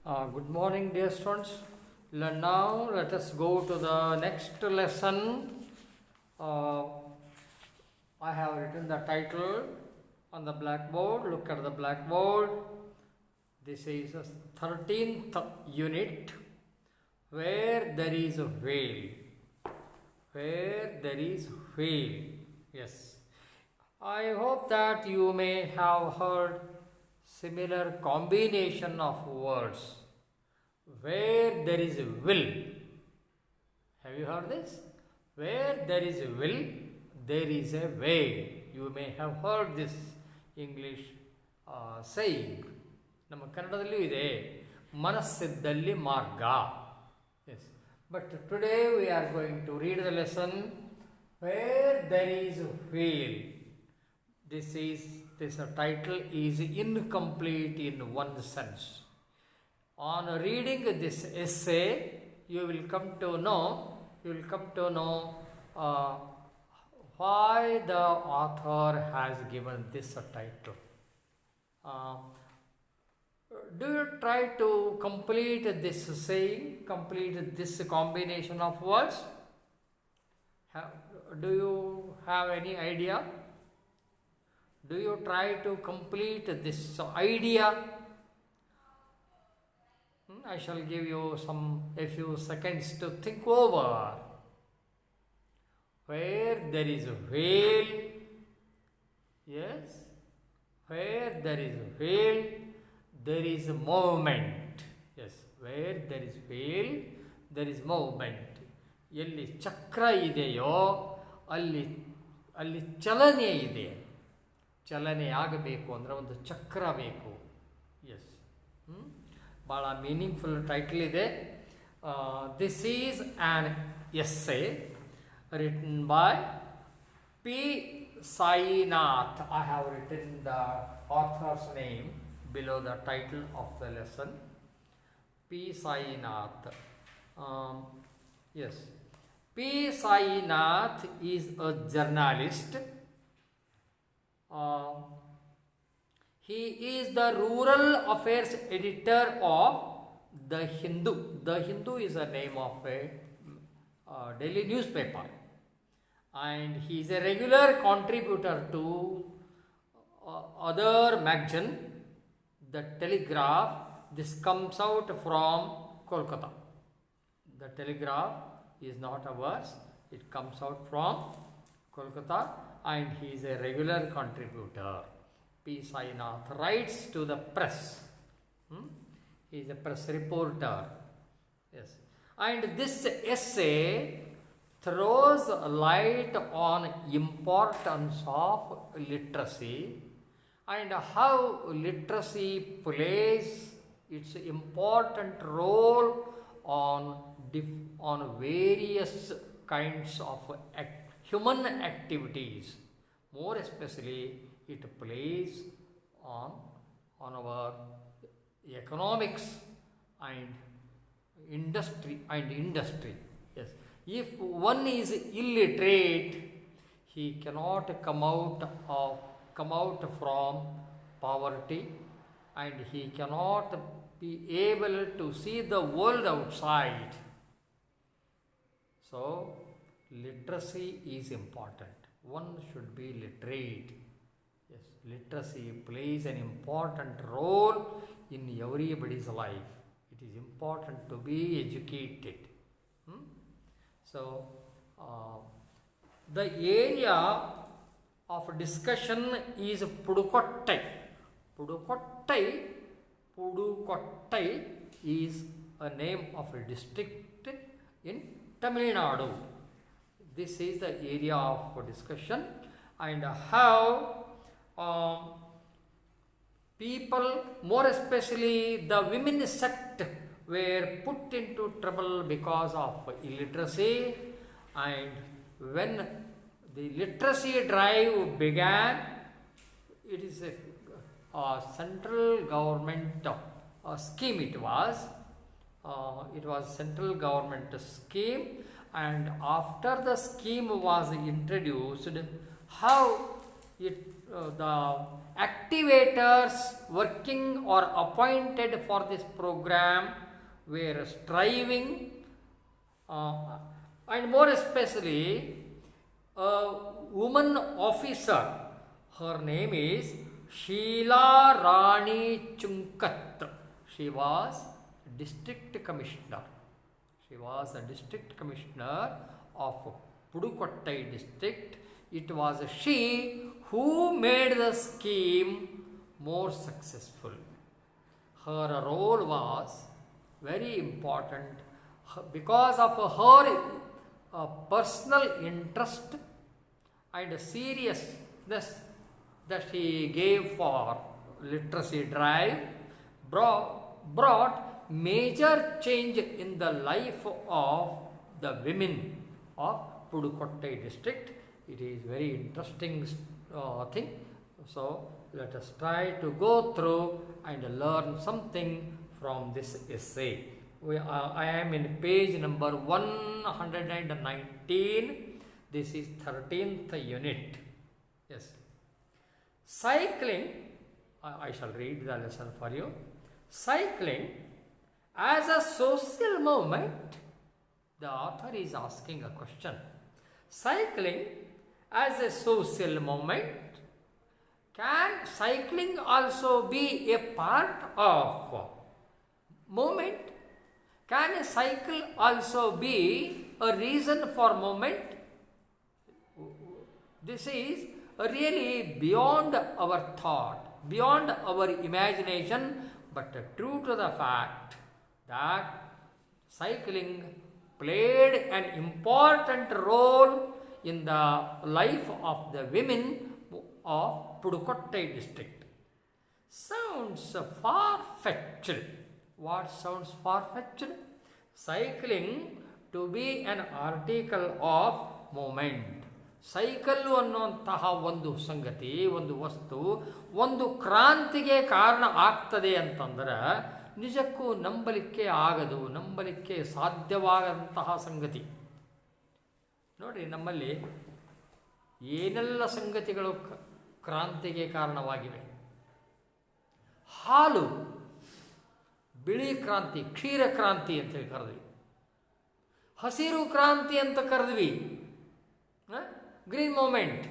Good morning, dear students. Now let us go to the next lesson. Uh, I have written the title on the blackboard. Look at the blackboard. This is the 13th unit, where there is a whale. Where there is whale. Yes. I hope that you may have heard similar combination of words. Where there is a will. Have you heard this? Where there is a will, there is a way. You may have heard this English saying. ನಮ್ಮ ಕನ್ನಡದಲ್ಲೂ ಇದೆ, ಮನಸ್ಸಿದ್ದಲ್ಲಿ ಮಾರ್ಗ. Yes. But today we are going to read the lesson where there is a whale. This title is incomplete in one sense. On reading this essay, you will come to know why the author has given this title. Do you try to complete this saying, complete this combination of words? Do you have any idea? Do you try to complete this idea? I shall give you a few seconds to think over. Where there is a whale, yes, where there is a whale, there is a movement. Yes, where there is whale, there is movement. ಎಲ್ಲಿ ಚಕ್ರ ಇದೆಯೋ ಅಲ್ಲಿ ಚಲನೆ ಇದೆ. ಚಲನೆ ಆಗಬೇಕು ಅಂದರೆ ಒಂದು ಚಕ್ರ ಬೇಕು. ಎಸ್, ಭಾಳ ಮೀನಿಂಗ್ಫುಲ್ ಟೈಟಲ್ ಇದೆ. This is on essay written by P. Sainath. I have written the author's name below the title of the lesson. P. Sainath. Yes. P. Sainath is a journalist. He is the rural affairs editor of The Hindu. The Hindu is the name of a daily newspaper. And he is a regular contributor to other magazine, The Telegraph. This comes out from Kolkata. The Telegraph is not ours. It comes out from Kolkata, and he is a regular contributor. P. Sainath writes to the press. He is a press reporter. Yes. And this essay throws light on importance of literacy and how literacy plays its important role on various kinds of human activities. More especially, it plays on our economics and industry. Yes, if one is illiterate, he cannot come out from poverty, and he cannot be able to see the world outside. So literacy is important. One should be literate. Yes, literacy plays an important role in everybody's life. It is important to be educated. So the area of discussion is Pudukottai. Pudukottai is a name of a district in Tamil Nadu. This is the area of discussion, and how people, more especially the women sect, were put into trouble because of illiteracy. And when the literacy drive began, it is a central government scheme. It was central government scheme, and after the scheme was introduced, how the activators working or appointed for this program were striving, and more especially a woman officer. Her name is Sheila Rani Chunkat. She was district commissioner. She was a district commissioner of Pudukottai district. It was she who made the scheme more successful. Her role was very important because of her personal interest and seriousness that she gave for literacy drive brought major change in the life of the women of Pudukottai district. It is very interesting thing. So let us try to go through and learn something from this essay. I am in page number 119. This is 13th unit. Yes. Cycling, I shall read the lesson for you. Cycling as a social movement, the author is asking a question. Cycling as a social movement, can cycling also be a part of movement? Can a cycle also be a reason for movement? This is really beyond our thought, beyond our imagination, but true to the fact that cycling played an important role in the life of the women of Pudukottai district. Sounds far-fetched. What sounds far-fetched? Cycling to be an article of movement. Cycle ಅನ್ನುವಂತಹ ಒಂದು ಸಂಗತಿ, ಒಂದು ವಸ್ತು, ಒಂದು ಕ್ರಾಂತಿಗೆ ಕಾರಣ ಆಗ್ತದೆ ಅಂತಂದ್ರೆ ನಿಜಕ್ಕೂ ನಂಬಲಿಕ್ಕೆ ಆಗದು, ನಂಬಲಿಕ್ಕೆ ಸಾಧ್ಯವಾಗದಂತಹ ಸಂಗತಿ. ನೋಡಿರಿ, ನಮ್ಮಲ್ಲಿ ಏನೆಲ್ಲ ಸಂಗತಿಗಳು ಕ್ರಾಂತಿಗೆ ಕಾರಣವಾಗಿವೆ. ಹಾಲು, ಬಿಳಿ ಕ್ರಾಂತಿ, ಕ್ಷೀರ ಕ್ರಾಂತಿ ಅಂತೇಳಿ ಕರೆದ್ವಿ. ಹಸಿರು ಕ್ರಾಂತಿ ಅಂತ ಕರೆದ್ವಿ, ಗ್ರೀನ್ ಮೂಮೆಂಟ್.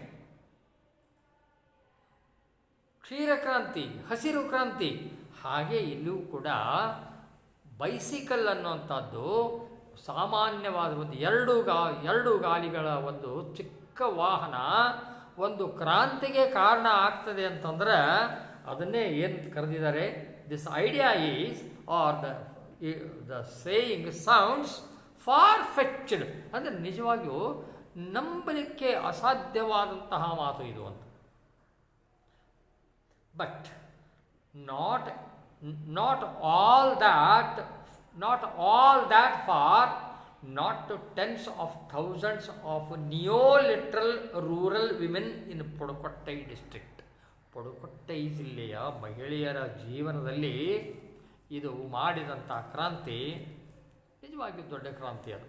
ಕ್ಷೀರ ಕ್ರಾಂತಿ, ಹಸಿರು ಕ್ರಾಂತಿ. ಹಾಗೆ ಇಲ್ಲೂ ಕೂಡ ಬೈಸಿಕಲ್ ಅನ್ನುವಂಥದ್ದು ಸಾಮಾನ್ಯವಾದ ಒಂದು ಎರಡು ಗಾಲಿಗಳ ಒಂದು ಚಿಕ್ಕ ವಾಹನ ಒಂದು ಕ್ರಾಂತಿಗೆ ಕಾರಣ ಆಗ್ತದೆ ಅಂತಂದ್ರೆ ಅದನ್ನೇ ಏನು ಕರೆದಿದ್ದಾರೆ, this idea is or the saying sounds far fetched, ಅಂದರೆ ನಿಜವಾಗಿಯೂ ನಂಬಲಿಕ್ಕೆ ಅಸಾಧ್ಯವಾದಂತಹ ಮಾತು ಇದು ಅಂತ. But not all that far not to tens of thousands of neoliberal rural women in Pudukottai district. Pudukottai ಜಿಲ್ಲೆಯ ಮಹಿಳೆಯರ ಜೀವನದಲ್ಲಿ ಇದು ಮಾಡಿದಂಥ ಕ್ರಾಂತಿ ನಿಜವಾಗಿಯೂ ದೊಡ್ಡ ಕ್ರಾಂತಿ ಅದು.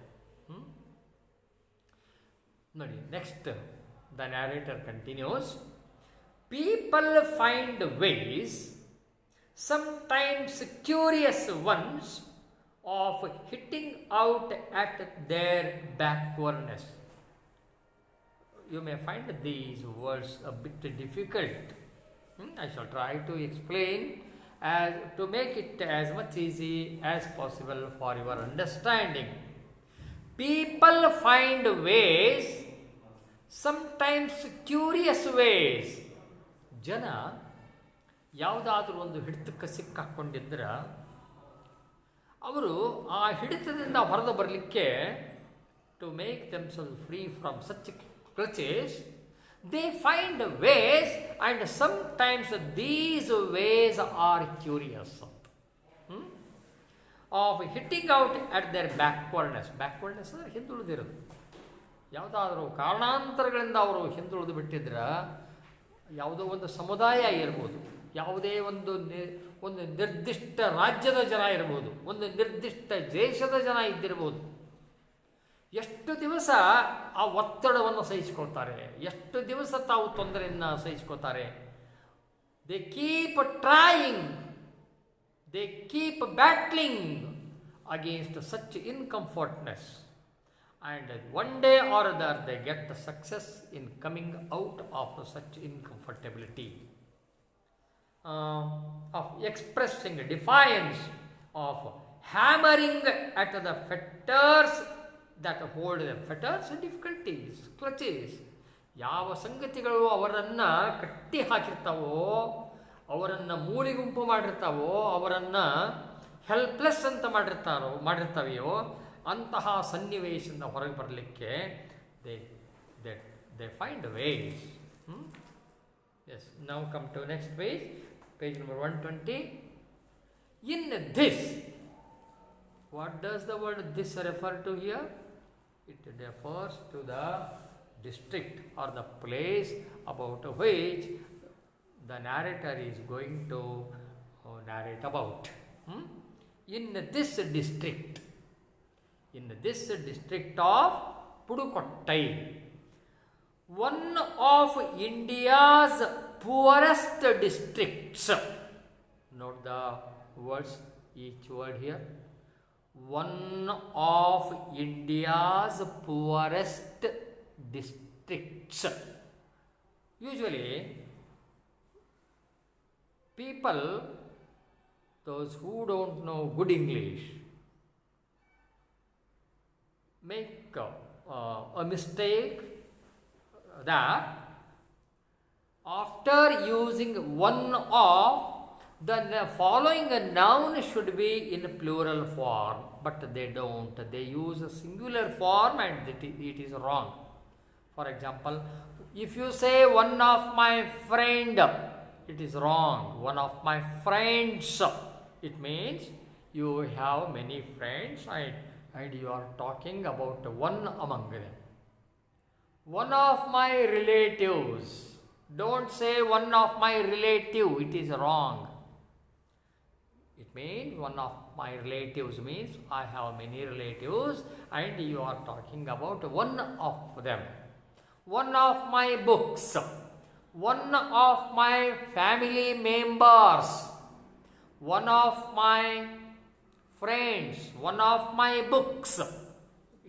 ನೋಡಿ, next the narrator continues. People find ways, sometimes curious ones, of hitting out at their backwardness. You may find these words a bit difficult. I shall try to explain to make it as much easy as possible for your understanding. People find ways, sometimes curious ways. ಜನ ಯಾವುದಾದ್ರೂ ಒಂದು ಹಿಡಿತಕ್ಕೆ ಸಿಕ್ಕಾಕೊಂಡಿದ್ರೆ ಅವರು ಆ ಹಿಡಿತದಿಂದ ಹೊರದು ಬರಲಿಕ್ಕೆ, to make themselves free from such clutches, they find ways, and sometimes these ways are curious of hitting out at their backwardness. Backwardness ಅಂದರೆ ಹಿಂದುಳಿದಿರೋದು. ಯಾವುದಾದ್ರೂ ಕಾರಣಾಂತರಗಳಿಂದ ಅವರು ಹಿಂದುಳಿದು ಬಿಟ್ಟಿದ್ರೆ, ಯಾವುದೋ ಒಂದು ಸಮುದಾಯ ಇರ್ಬೋದು, ಯಾವುದೇ ಒಂದು ನಿರ್ದಿಷ್ಟ ರಾಜ್ಯದ ಜನ ಇರ್ಬೋದು, ಒಂದು ನಿರ್ದಿಷ್ಟ ದೇಶದ ಜನ ಇದ್ದಿರ್ಬೋದು, ಎಷ್ಟು ದಿವಸ ಆ ಒತ್ತಡವನ್ನು ಸಹಿಸ್ಕೊಳ್ತಾರೆ, ಎಷ್ಟು ದಿವಸ ತಾವು ತೊಂದರೆಯನ್ನು ಸಹಿಸ್ಕೊಳ್ತಾರೆ. They keep trying, they keep battling against such incomfortness, and one day or other they get the success in coming out of such incomfortability, of expressing defiance, of hammering at the fetters that hold them. Fetters and difficulties, clutches. ಯಾವ ಸಂಗತಿಗಳು ಅವರನ್ನು ಕಟ್ಟಿ ಹಾಕಿರ್ತಾವೋ, ಅವರನ್ನು ಮೂಲಿಗುಂಪು ಮಾಡಿರ್ತಾವೋ, ಅವರನ್ನು helpless ಅಂತ ಮಾಡಿರ್ತಾವೆಯೋ, ಅಂತಹ ಸನ್ನಿವೇಶದಿಂದ ಹೊರಗೆ ಬರಲಿಕ್ಕೆ ದೇ ಫೈಂಡ್ ವೇಸ್. ಎಸ್, ನಾವು come to next page number 120. In this, what does the word this refer to here? It refers to the district or the place about which the narrator is going to narrate about. In this district of Pudukottai, one of India's poorest districts. Note the words, each word here. One of India's poorest districts. Usually, people, those who don't know good English, make a mistake that after using one of, the following noun should be in plural form, but they don't. They use a singular form and it is wrong. For example, if you say one of my friend, it is wrong. One of my friends, it means you have many friends and you are talking about one among them. One of my relatives. Don't say one of my relative, it is wrong. It means one of my relatives means I have many relatives and you are talking about one of them. One of my books, one of my family members, one of my friends, one of my books.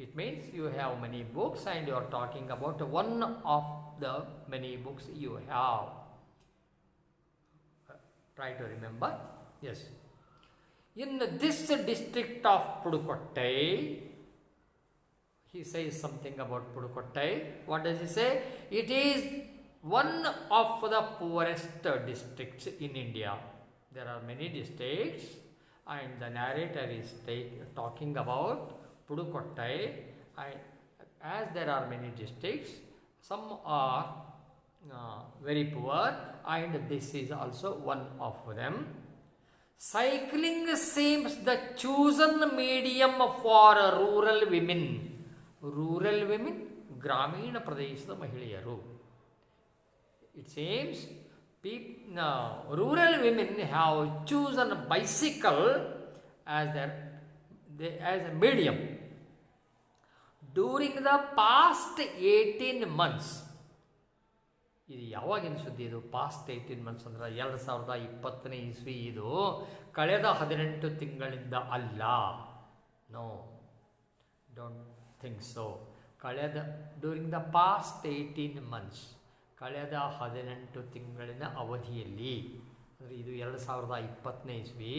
It means you have many books and you are talking about one of the many books you have. Try to remember. Yes. In this district of Pudukottai, he says something about Pudukottai. What does he say? It is one of the poorest districts in India. There are many districts and the narrator is talking about Pudukottai. As there are many districts, some are very poor and this is also one of them. Cycling seems the chosen medium for rural women. Rural women, Gramina Pradeshada Mahiliyaru. It seems rural women have chosen a bicycle as a medium. During the past 18 months, ಇದು ಯಾವಾಗಿನ ಸುದ್ದಿ? ಇದು past 18 months ಅಂದ್ರೆ 2020ನೇ ಇಸ್ವಿ. ಇದು ಕಳೆದ 18 ತಿಂಗಳಿಂದ ಅಲ್ಲ. No, don't think so. During the past 18 months, ಕಳೆದ 18 ತಿಂಗಳಿನ ಅವಧಿಯಲ್ಲಿ, ಅಂದರೆ ಇದು 2020ನೇ ಇಸ್ವಿ,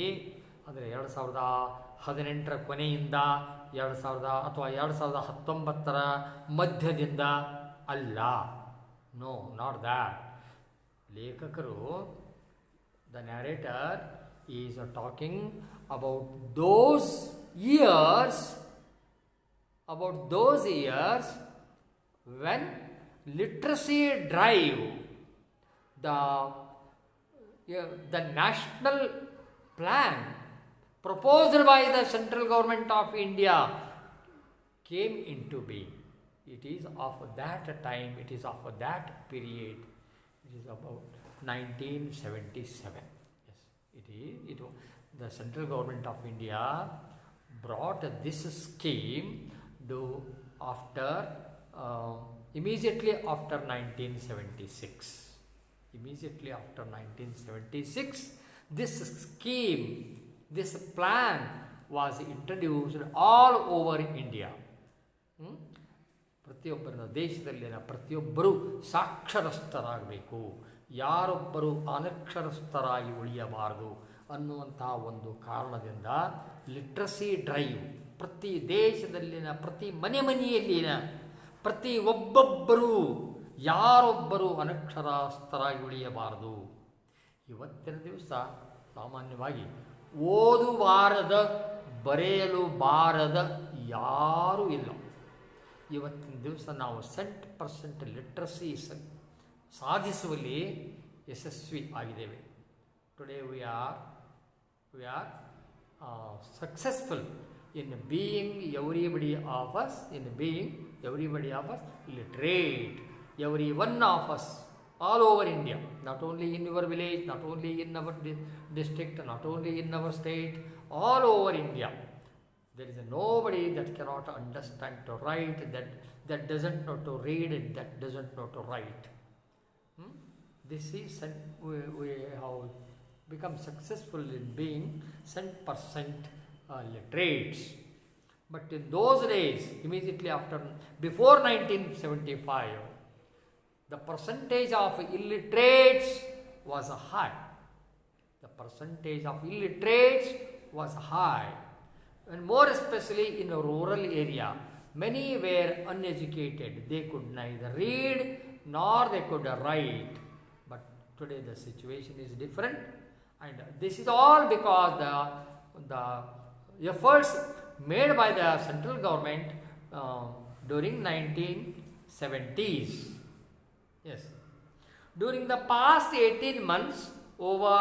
ಅಂದರೆ 2018ರ ಕೊನೆಯಿಂದ 2019ರ ಮಧ್ಯದಿಂದ ಅಲ್ಲ. No, not that. ಲೇಖಕರು, the narrator is talking about those years when literacy drive, the national plan proposed by the central government of India came into being. It is of that time, it is of that period, it is about 1977. Yes, the central government of India brought this scheme immediately after 1976. immediately after 1976, this scheme, this plan was introduced all over India. ಪ್ರತಿಯೊಬ್ಬರ ದೇಶದಲ್ಲಿನ ಪ್ರತಿಯೊಬ್ಬರೂ ಸಾಕ್ಷರಸ್ಥರಾಗಬೇಕು, ಯಾರೊಬ್ಬರು ಅನಕ್ಷರಸ್ಥರಾಗಿ ಉಳಿಯಬಾರದು ಅನ್ನುವಂತಹ ಒಂದು ಕಾರಣದಿಂದ literacy drive ಪ್ರತಿ ದೇಶದಲ್ಲಿನ ಪ್ರತಿ ಮನೆಯಲ್ಲಿನ ಪ್ರತಿ ಒಬ್ಬೊಬ್ಬರೂ ಯಾರೊಬ್ಬರು ಅನಕ್ಷರಸ್ಥರಾಗಿ ಉಳಿಯಬಾರದು. ಇವತ್ತಿನ ದಿವಸ ಸಾಮಾನ್ಯವಾಗಿ ಓದುಬಾರದ ಬರೆಯಲು ಬಾರದ ಯಾರೂ ಇಲ್ಲ. ಇವತ್ತಿನ ದಿವಸ ನಾವು 100% ಲಿಟ್ರಸಿ ಸಾಧಿಸುವಲ್ಲಿ ಯಶಸ್ವಿ ಆಗಿದ್ದೇವೆ. Today we are successful in being everybody of us literate, every one of us all over India, not only in your village, not only in our district, not only in our state, all over India. There is nobody that cannot understand to write, that doesn't know to read, that doesn't know to write. This is we have become successful in being 100% literates. But in those days, immediately before 1975, the percentage of illiterates was high. The percentage of illiterates was high. And more especially in a rural area, many were uneducated. They could neither read nor they could write. But today the situation is different, and this is all because the efforts made by the central government during 1970s. Yes. During the past 18 months, over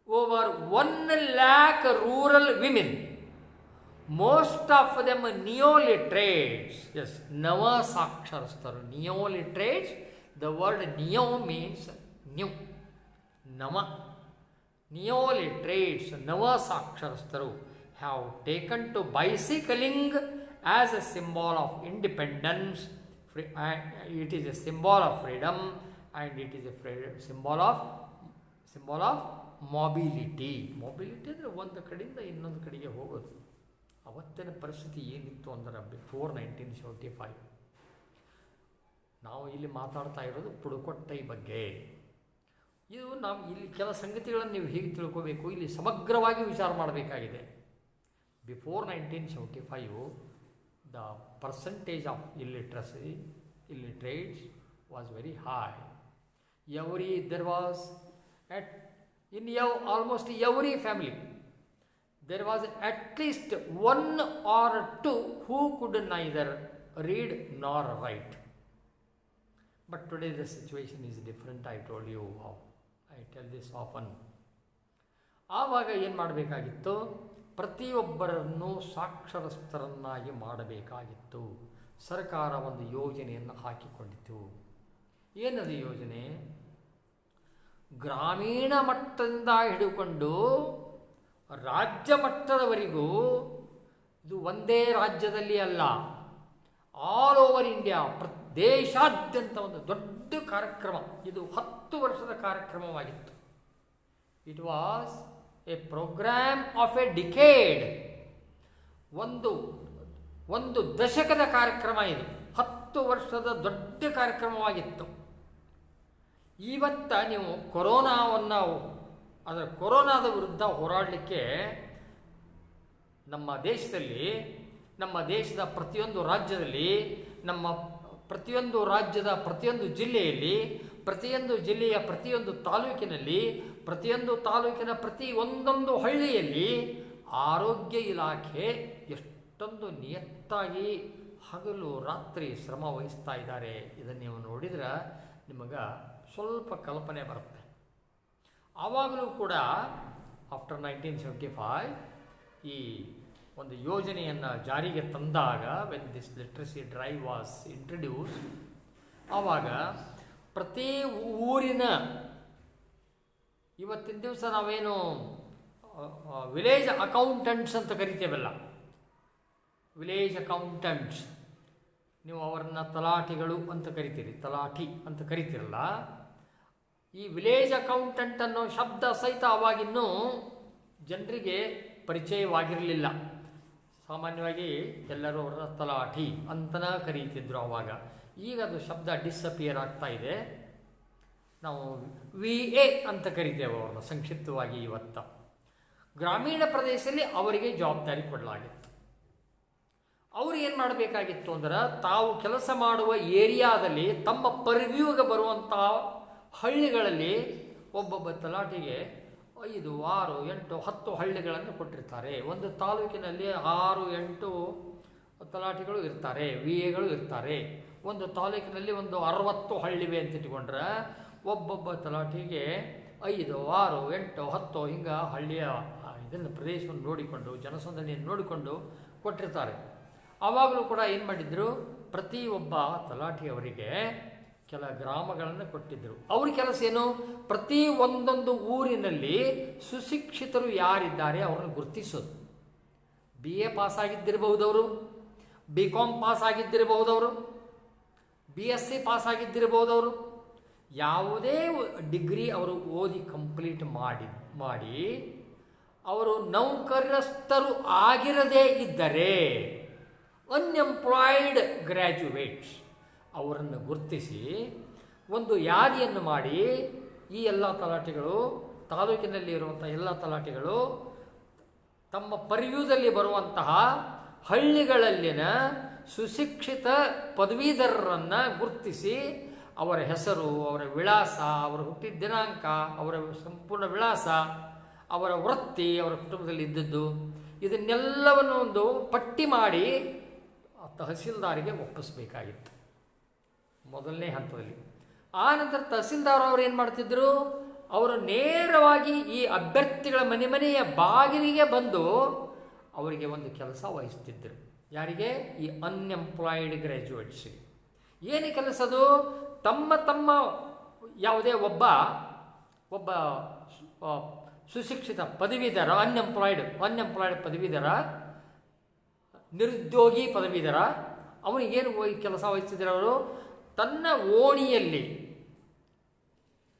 1 lakh rural women, most of them neoliterates. Yes, Nava Saksharastharu. Neoliterates, the word neo means new. Nama. Neoliterates, Nava Saksharastharu, have taken to bicycling as a symbol of independence. It is a symbol of freedom, and it is a symbol of mobility. ಅಂದರೆ ಒಂದು ಕಡೆಯಿಂದ ಇನ್ನೊಂದು ಕಡೆಗೆ ಹೋಗೋದು. ಅವತ್ತಿನ ಪರಿಸ್ಥಿತಿ ಏನಿತ್ತು ಅಂದರೆ ಬಿಫೋರ್ 1975. ನಾವು ಇಲ್ಲಿ ಮಾತಾಡ್ತಾ ಇರೋದು ಪುಡುಕೊಟ್ಟೈ ಬಗ್ಗೆ. ಇದು ನಾವು ಇಲ್ಲಿ ಕೆಲ ಸಂಗತಿಗಳನ್ನು ನೀವು ಹೀಗೆ ತಿಳ್ಕೋಬೇಕು, ಇಲ್ಲಿ ಸಮಗ್ರವಾಗಿ ವಿಚಾರ ಮಾಡಬೇಕಾಗಿದೆ. Before 1975, the percentage of illiterates was very high. There was in almost every family, there was at least one or two who could neither read nor write. But today the situation is different. I told you how. I tell this often. ಆವಾಗ ಏನು ಮಾಡಬೇಕಾಗಿತ್ತು? ಪ್ರತಿಯೊಬ್ಬರನ್ನು ಸಾಕ್ಷರಸ್ಥರನ್ನಾಗಿ ಮಾಡಬೇಕಾಗಿತ್ತು. ಸರ್ಕಾರ ಒಂದು ಯೋಜನೆಯನ್ನು ಹಾಕಿಕೊಂಡಿತು. ಏನದು ಯೋಜನೆ? ಗ್ರಾಮೀಣ ಮಟ್ಟದಿಂದ ಹಿಡಿದುಕೊಂಡು ರಾಜ್ಯ ಮಟ್ಟದವರೆಗೂ, ಇದು ಒಂದೇ ರಾಜ್ಯದಲ್ಲಿ ಅಲ್ಲ, ಆಲ್ ಓವರ್ ಇಂಡಿಯಾ, ದೇಶಾದ್ಯಂತ ಒಂದು ದೊಡ್ಡ ಕಾರ್ಯಕ್ರಮ. ಇದು 10 ವರ್ಷದ ಕಾರ್ಯಕ್ರಮವಾಗಿತ್ತು. It was a programme of a decade. ಒಂದು ದಶಕದ ಕಾರ್ಯಕ್ರಮ ಇದು. 10 ವರ್ಷದ ದೊಡ್ಡ ಕಾರ್ಯಕ್ರಮವಾಗಿತ್ತು. ಇವತ್ತ ನೀವು ಕೊರೋನಾದ ವಿರುದ್ಧ ಹೋರಾಡಲಿಕ್ಕೆ ನಮ್ಮ ದೇಶದ ಪ್ರತಿಯೊಂದು ರಾಜ್ಯದಲ್ಲಿ, ನಮ್ಮ ಪ್ರತಿಯೊಂದು ರಾಜ್ಯದ ಪ್ರತಿಯೊಂದು ಜಿಲ್ಲೆಯಲ್ಲಿ, ಪ್ರತಿಯೊಂದು ಜಿಲ್ಲೆಯ ಪ್ರತಿಯೊಂದು ತಾಲೂಕಿನಲ್ಲಿ, ಪ್ರತಿಯೊಂದು ತಾಲೂಕಿನ ಒಂದೊಂದು ಹಳ್ಳಿಯಲ್ಲಿ ಆರೋಗ್ಯ ಇಲಾಖೆ ಎಷ್ಟೊಂದು ನಿಯತ್ತಾಗಿ ಹಗಲು ರಾತ್ರಿ ಶ್ರಮ ವಹಿಸ್ತಾ ಇದ್ದಾರೆ. ಇದನ್ನು ನೀವು ನೋಡಿದ್ರೆ ನಿಮಗೆ ಸ್ವಲ್ಪ ಕಲ್ಪನೆ ಬರುತ್ತೆ. ಆವಾಗಲೂ ಕೂಡ ಆಫ್ಟರ್ 1975 ಈ ಒಂದು ಯೋಜನೆಯನ್ನು ಜಾರಿಗೆ ತಂದಾಗ, when this literacy drive was introduced, ಆವಾಗ ಪ್ರತಿ ಊರಿನ, ಇವತ್ತಿನ ದಿವಸ ನಾವೇನು ವಿಲೇಜ್ ಅಕೌಂಟೆಂಟ್ಸ್ ಅಂತ ಕರಿತೇವಲ್ಲ, ವಿಲೇಜ್ ಅಕೌಂಟೆಂಟ್ಸ್, ನೀವು ಅವರನ್ನು ತಲಾಟಿಗಳು ಅಂತ ಕರಿತೀರಿ, ತಲಾಟಿ ಅಂತ ಕರಿತೀರಲ್ಲ. ಈ ವಿಲೇಜ್ ಅಕೌಂಟೆಂಟ್ ಅನ್ನೋ ಶಬ್ದ ಸಹಿತ ಅವಾಗಿನ್ನೂ ಜನರಿಗೆ ಪರಿಚಯವಾಗಿರಲಿಲ್ಲ. ಸಾಮಾನ್ಯವಾಗಿ ಎಲ್ಲರೂ ಅವರ ತಲಾಟಿ ಅಂತಲೇ ಕರೀತಿದ್ರು ಆವಾಗ. ಈಗ ಅದು ಶಬ್ದ ಡಿಸಪಿಯರ್ ಆಗ್ತಾ ಇದೆ. ನಾವು VA ಅಂತ ಕರಿತೇವೆ ಅವ್ರನ್ನ ಸಂಕ್ಷಿಪ್ತವಾಗಿ. ಇವತ್ತು ಗ್ರಾಮೀಣ ಪ್ರದೇಶದಲ್ಲಿ ಅವರಿಗೆ ಜವಾಬ್ದಾರಿ ಕೊಡಲಾಗಿತ್ತು. ಅವರು ಏನು ಮಾಡಬೇಕಾಗಿತ್ತು ಅಂದ್ರೆ, ತಾವು ಕೆಲಸ ಮಾಡುವ ಏರಿಯಾದಲ್ಲಿ ತಮ್ಮ ಪರ್ವ್ಯೂಗೆ ಬರುವಂಥ ಹಳ್ಳಿಗಳಲ್ಲಿ ಒಬ್ಬೊಬ್ಬ ತಲಾಟಿಗೆ 5, 6, 8, 10 ಹಳ್ಳಿಗಳನ್ನು ಕೊಟ್ಟಿರ್ತಾರೆ. ಒಂದು ತಾಲೂಕಿನಲ್ಲಿ 6, 8 ತಲಾಟಿಗಳು ಇರ್ತಾರೆ, VAಗಳು ಇರ್ತಾರೆ. ಒಂದು ತಾಲೂಕಿನಲ್ಲಿ ಒಂದು 60 ಹಳ್ಳಿವೆ ಅಂತ ಇಟ್ಕೊಂಡ್ರೆ ಒಬ್ಬೊಬ್ಬ ತಲಾಟಿಗೆ 5, 6, 8, 10 ಹಿಂಗೆ ಹಳ್ಳಿಯ ಇದನ್ನು ಪ್ರದೇಶವನ್ನು ನೋಡಿಕೊಂಡು, ಜನಸಂದಣಿಯನ್ನು ನೋಡಿಕೊಂಡು ಕೊಟ್ಟಿರ್ತಾರೆ. ಆವಾಗಲೂ ಕೂಡ ಏನು ಮಾಡಿದ್ರು, ಪ್ರತಿ ಒಬ್ಬ ತಲಾಟಿಯವರಿಗೆ ಕೆಲ ಗ್ರಾಮಗಳನ್ನು ಕೊಟ್ಟಿದ್ದರು. ಅವ್ರ ಕೆಲಸ ಏನು, ಪ್ರತಿ ಒಂದೊಂದು ಊರಿನಲ್ಲಿ ಸುಶಿಕ್ಷಿತರು ಯಾರಿದ್ದಾರೆ ಅವ್ರನ್ನ ಗುರುತಿಸೋದು. BA ಪಾಸ್ ಆಗಿದ್ದಿರಬಹುದವರು, BCom ಪಾಸ್ ಆಗಿದ್ದಿರಬಹುದವರು, BSc ಪಾಸ್ ಆಗಿದ್ದಿರಬಹುದವರು, ಯಾವುದೇ ಡಿಗ್ರಿ ಅವರು ಓದಿ ಕಂಪ್ಲೀಟ್ ಮಾಡಿ ಅವರು ನೌಕರಸ್ಥರು ಆಗಿರದೇ ಇದ್ದರೆ, ಅನ್ಎಂಪ್ಲಾಯ್ಡ್ ಗ್ರ್ಯಾಜುಯೇಟ್ಸ್ ಅವರನ್ನು ಗುರುತಿಸಿ ಒಂದು ಯಾದಿಯನ್ನು ಮಾಡಿ, ಈ ಎಲ್ಲ ತಲಾಟಿಗಳು, ತಾಲೂಕಿನಲ್ಲಿ ಇರುವಂಥ ಎಲ್ಲ ತಲಾಟಿಗಳು ತಮ್ಮ ಪರ್ವ್ಯೂದಲ್ಲಿ ಬರುವಂತಹ ಹಳ್ಳಿಗಳಲ್ಲಿನ ಸುಶಿಕ್ಷಿತ ಪದವೀಧರರನ್ನು ಗುರುತಿಸಿ ಅವರ ಹೆಸರು, ಅವರ ವಿಳಾಸ, ಅವರ ಹುಟ್ಟಿದ ದಿನಾಂಕ, ಅವರ ಸಂಪೂರ್ಣ ವಿಳಾಸ, ಅವರ ವೃತ್ತಿ, ಅವರ ಕುಟುಂಬದಲ್ಲಿ ಇದ್ದದ್ದು, ಇದನ್ನೆಲ್ಲವನ್ನು ಒಂದು ಪಟ್ಟಿ ಮಾಡಿ ತಹಸೀಲ್ದಾರಿಗೆ ಒಪ್ಪಿಸಬೇಕಾಗಿತ್ತು ಮೊದಲನೇ ಹಂತದಲ್ಲಿ. ಆ ನಂತರ ತಹಸೀಲ್ದಾರ್ ಅವರು ಏನು ಮಾಡ್ತಿದ್ರು, ಅವರು ನೇರವಾಗಿ ಈ ಅಭ್ಯರ್ಥಿಗಳ ಮನೆಯ ಬಾಗಿಲಿಗೆ ಬಂದು ಅವರಿಗೆ ಒಂದು ಕೆಲಸ ವಹಿಸ್ತಿದ್ದರು. ಯಾರಿಗೆ? ಈ ಅನ್ಎಂಪ್ಲಾಯ್ಡ್ ಗ್ರ್ಯಾಜುಯೇಟ್ಸಿಗೆ. ಏನು ಕೆಲಸದು? ತಮ್ಮ ಯಾವುದೇ ಒಬ್ಬ ಸುಶಿಕ್ಷಿತ ಪದವೀಧರ, ಅನ್ಎಂಪ್ಲಾಯ್ಡ್ ಪದವೀಧರ, ನಿರುದ್ಯೋಗಿ ಪದವೀಧರ, ಅವನಿಗೇನು ಕೆಲಸ ವಹಿಸ್ತಿದ್ರು ಅವರು, ತನ್ನ ಓಣಿಯಲ್ಲಿ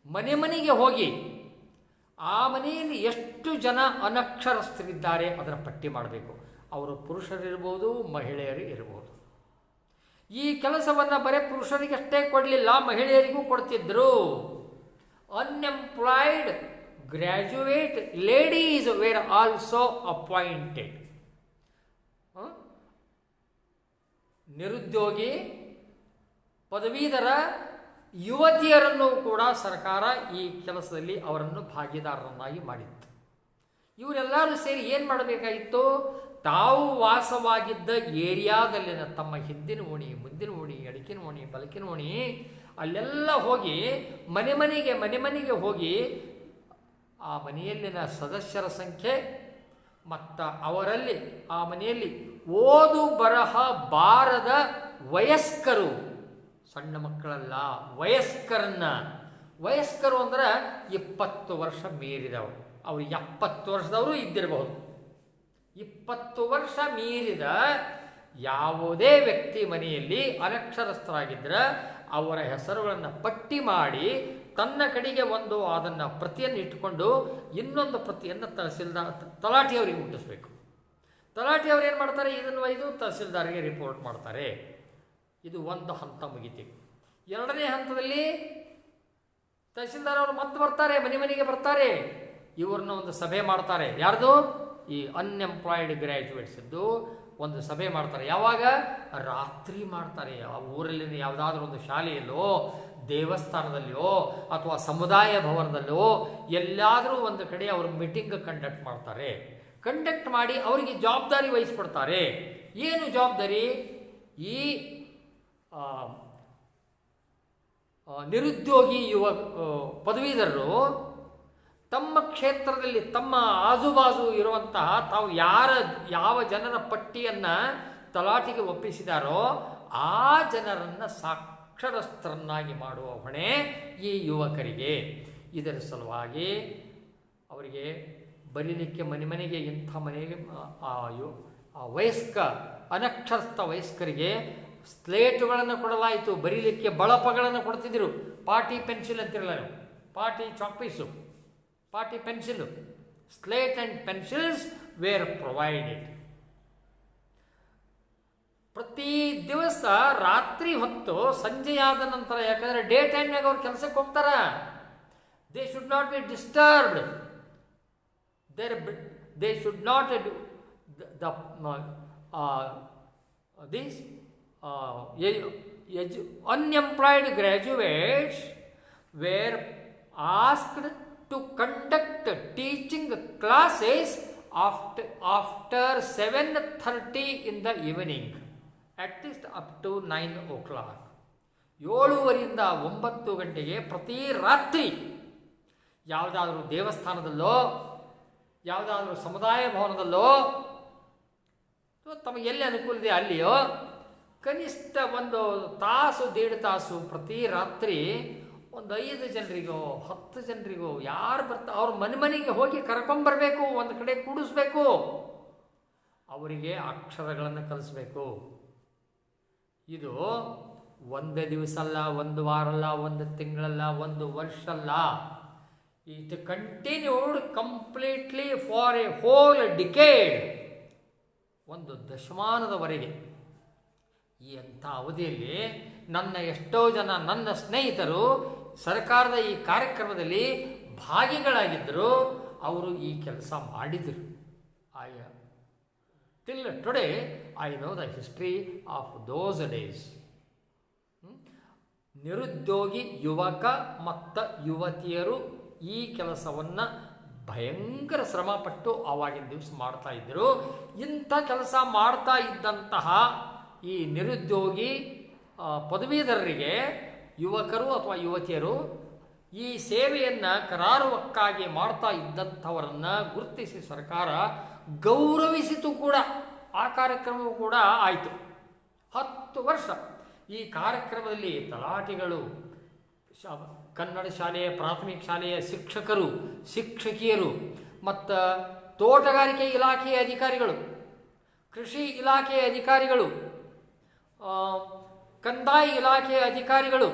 ಮನೆಗೆ ಹೋಗಿ ಆ ಮನೆಯಲ್ಲಿ ಎಷ್ಟು ಜನ ಅನಕ್ಷರಸ್ಥರಿದ್ದಾರೆ ಅದರ ಪಟ್ಟಿ ಮಾಡಬೇಕು. ಅವರು ಪುರುಷರಿರ್ಬೋದು, ಮಹಿಳೆಯರು ಇರ್ಬೋದು. ಈ ಕೆಲಸವನ್ನು ಬರೀ ಪುರುಷರಿಗಷ್ಟೇ ಕೊಡಲಿಲ್ಲ, ಮಹಿಳೆಯರಿಗೂ ಕೊಡ್ತಿದ್ರು. Unemployed graduate ladies were also appointed. ನಿರುದ್ಯೋಗಿ ಪದವೀಧರ ಯುವತಿಯರನ್ನು ಕೂಡ ಸರ್ಕಾರ ಈ ಕೆಲಸದಲ್ಲಿ ಅವರನ್ನು ಭಾಗಿದಾರರನ್ನಾಗಿ ಮಾಡಿತ್ತು. ಇವರೆಲ್ಲರೂ ಸೇರಿ ಏನು ಮಾಡಬೇಕಾಗಿತ್ತು, ತಾವು ವಾಸವಾಗಿದ್ದ ಏರಿಯಾದಲ್ಲಿನ ತಮ್ಮ ಹಿಂದಿನ ಓಣಿ, ಮುಂದಿನ ಓಣಿ, ಎಡಕಿನ ಓಣಿ, ಬಲಕಿನ ಓಣಿ, ಅಲ್ಲೆಲ್ಲ ಹೋಗಿ ಮನೆಗೆ ಹೋಗಿ ಆ ಮನೆಯಲ್ಲಿನ ಸದಸ್ಯರ ಸಂಖ್ಯೆ ಮತ್ತು ಅವರಲ್ಲಿ ಆ ಮನೆಯಲ್ಲಿ ಓದು ಬರಹ ಬಾರದ ವಯಸ್ಕರು, ಸಣ್ಣ ಮಕ್ಕಳಲ್ಲ, ವಯಸ್ಕರು ಅಂದ್ರೆ 20 ವರ್ಷ ಮೀರಿದವರು, ಅವರು 70 ವರ್ಷದವರು ಇದ್ದಿರಬಹುದು. 20 ವರ್ಷ ಮೀರಿದ ಯಾವುದೇ ವ್ಯಕ್ತಿ ಮನೆಯಲ್ಲಿ ಅನಕ್ಷರಸ್ಥರಾಗಿದ್ದರೆ ಅವರ ಹೆಸರುಗಳನ್ನು ಪಟ್ಟಿ ಮಾಡಿ ತನ್ನ ಕಡೆಗೆ ಒಂದು ಅದನ್ನು ಪ್ರತಿಯನ್ನು ಇಟ್ಟುಕೊಂಡು ಇನ್ನೊಂದು ಪ್ರತಿಯನ್ನು ತಲಾಟಿಯವರಿಗೆ ಮುಟ್ಟಿಸ್ಬೇಕು. ತಲಾಟಿಯವರು ಏನು ಮಾಡ್ತಾರೆ, ಇದನ್ನು ಒಯ್ದು ತಹಸೀಲ್ದಾರ್ಗೆ ರಿಪೋರ್ಟ್ ಮಾಡ್ತಾರೆ. ಇದು ಒಂದು ಹಂತ ಮುಗಿತು. ಎರಡನೇ ಹಂತದಲ್ಲಿ ತಹಸೀಲ್ದಾರ್ ಅವರು ಮತ್ತೆ ಬರ್ತಾರೆ, ಮನೆಗೆ ಬರ್ತಾರೆ, ಇವ್ರನ್ನ ಒಂದು ಸಭೆ ಮಾಡ್ತಾರೆ. ಯಾರ್ದು? ಈ ಅನ್ಎಂಪ್ಲಾಯ್ಡ್ ಗ್ರ್ಯಾಜುಯೇಟ್ಸ್ದು ಒಂದು ಸಭೆ ಮಾಡ್ತಾರೆ. ಯಾವಾಗ? ರಾತ್ರಿ ಮಾಡ್ತಾರೆ. ಆ ಊರಲ್ಲಿನ ಯಾವುದಾದ್ರೂ ಒಂದು ಶಾಲೆಯಲ್ಲೋ, ದೇವಸ್ಥಾನದಲ್ಲಿಯೋ, ಅಥವಾ ಸಮುದಾಯ ಭವನದಲ್ಲೋ ಎಲ್ಲಾದರೂ ಒಂದು ಕಡೆ ಅವರು ಮೀಟಿಂಗ್ ಕಂಡಕ್ಟ್ ಮಾಡಿ ಅವರಿಗೆ ಜವಾಬ್ದಾರಿ ವಹಿಸ್ಕೊಡ್ತಾರೆ. ಏನು ಜವಾಬ್ದಾರಿ? ಈ ನಿರುದ್ಯೋಗಿ ಪದವೀಧರರು ತಮ್ಮ ಕ್ಷೇತ್ರದಲ್ಲಿ, ತಮ್ಮ ಆಜುಬಾಜು ಇರುವಂತಹ ತಾವು ಯಾವ ಜನರ ಪಟ್ಟಿಯನ್ನು ತಲಾಟಿಗೆ ಒಪ್ಪಿಸಿದಾರೋ ಆ ಜನರನ್ನು ಸಾಕ್ಷರಸ್ಥರನ್ನಾಗಿ ಮಾಡುವ ಹೊಣೆ ಈ ಯುವಕರಿಗೆ. ಇದರ ಸಲುವಾಗಿ ಅವರಿಗೆ ಬರೀಲಿಕ್ಕೆ ಮನೆಗೆ ಇಂಥ ಮನೆಗೆ ಆ ಅನಕ್ಷರಸ್ಥ ವಯಸ್ಕರಿಗೆ ಸ್ಲೇಟುಗಳನ್ನು ಕೊಡಲಾಯಿತು, ಬರೀಲಿಕ್ಕೆ ಬಳಪಗಳನ್ನು ಕೊಡ್ತಿದ್ದರು. ಪಾಟಿ ಪೆನ್ಸಿಲ್ ಅಂತಿರಲ್ಲ, ಪಾಟಿ ಚಾಕ್ಪೀಸು, ಪಾಟಿ pencil, slate and pencils were provided. ಪ್ರತಿ ದಿವಸ ರಾತ್ರಿ ಹೊತ್ತು ಸಂಜೆಯಾದ ನಂತರ, ಯಾಕಂದರೆ ಡೇ ಟೈಮ್ನಾಗ ಅವ್ರು ಕೆಲಸಕ್ಕೆ ಹೋಗ್ತಾರ, they should not be disturbed, they should not these unemployed graduates were asked to conduct teaching classes after 7:30 in the evening, at least up to 9 o'clock. 7:30ರಿಂದ 9 ಗಂಟೆಗೆ ಪ್ರತಿ ರಾತ್ರಿ ಯಾವುದಾದ್ರೂ ದೇವಸ್ಥಾನದಲ್ಲೋ ಯಾವುದಾದ್ರೂ ಸಮುದಾಯ ಭವನದಲ್ಲೋ ತಮಗೆ ಎಲ್ಲಿ ಅನುಕೂಲ ಇದೆ ಅಲ್ಲಿಯೋ ಕನಿಷ್ಠ ಒಂದು ತಾಸು 1.5 ತಾಸು ಪ್ರತಿ ರಾತ್ರಿ ಒಂದು 5 ಜನರಿಗೋ 10 ಜನರಿಗೋ ಯಾರು ಅವ್ರ ಮನೆಗೆ ಹೋಗಿ ಕರ್ಕೊಂಬರ್ಬೇಕು, ಒಂದು ಕಡೆ ಕೂಡಿಸ್ಬೇಕು, ಅವರಿಗೆ ಅಕ್ಷರಗಳನ್ನು ಕಲಿಸ್ಬೇಕು. ಇದು ಒಂದೇ ದಿವಸ ಅಲ್ಲ, ಒಂದು ವಾರ ಅಲ್ಲ, ಒಂದು ತಿಂಗಳಲ್ಲ, ಒಂದು ವರ್ಷ ಅಲ್ಲ. It continued completely for a whole decade, ಒಂದು ದಶಮಾನದವರೆಗೆ. ಈ ಅಂಥ ಅವಧಿಯಲ್ಲಿ ಎಷ್ಟೋ ಜನ ನನ್ನ ಸ್ನೇಹಿತರು ಸರ್ಕಾರದ ಈ ಕಾರ್ಯಕ್ರಮದಲ್ಲಿ ಭಾಗಿಗಳಾಗಿದ್ದರು. ಅವರು ಈ ಕೆಲಸ ಮಾಡಿದರು. Till today I know the history of those days. ನಿರುದ್ಯೋಗಿ ಯುವಕ ಮತ್ತು ಯುವತಿಯರು ಈ ಕೆಲಸವನ್ನು ಭಯಂಕರ ಶ್ರಮಪಟ್ಟು ಆವಾಗಿನ ದಿವಸ ಮಾಡ್ತಾ ಇದ್ದರು. ಇಂಥ ಕೆಲಸ ಮಾಡ್ತಾ ಇದ್ದಂತಹ ಈ ನಿರುದ್ಯೋಗಿ ಪದವೀಧರರಿಗೆ, ಯುವಕರು ಅಥವಾ ಯುವತಿಯರು ಈ ಸೇವೆಯನ್ನು ಕರಾರುವಕ್ಕಾಗಿ ಮಾಡ್ತಾ ಇದ್ದಂಥವರನ್ನು ಗುರುತಿಸಿ ಸರ್ಕಾರ ಗೌರವಿಸಿತು ಕೂಡ. ಆ ಕಾರ್ಯಕ್ರಮವೂ ಕೂಡ ಆಯಿತು. 10 ವರ್ಷ ಈ ಕಾರ್ಯಕ್ರಮದಲ್ಲಿ ತಲಾಟಿಗಳು, ಕನ್ನಡ ಶಾಲೆಯ ಪ್ರಾಥಮಿಕ ಶಾಲೆಯ ಶಿಕ್ಷಕರು, ಶಿಕ್ಷಕಿಯರು ಮತ್ತು ತೋಟಗಾರಿಕೆ ಇಲಾಖೆಯ ಅಧಿಕಾರಿಗಳು, ಕೃಷಿ ಇಲಾಖೆಯ ಅಧಿಕಾರಿಗಳು, ಕಂದಾಯ ಇಲಾಖೆಯ ಅಧಿಕಾರಿಗಳು,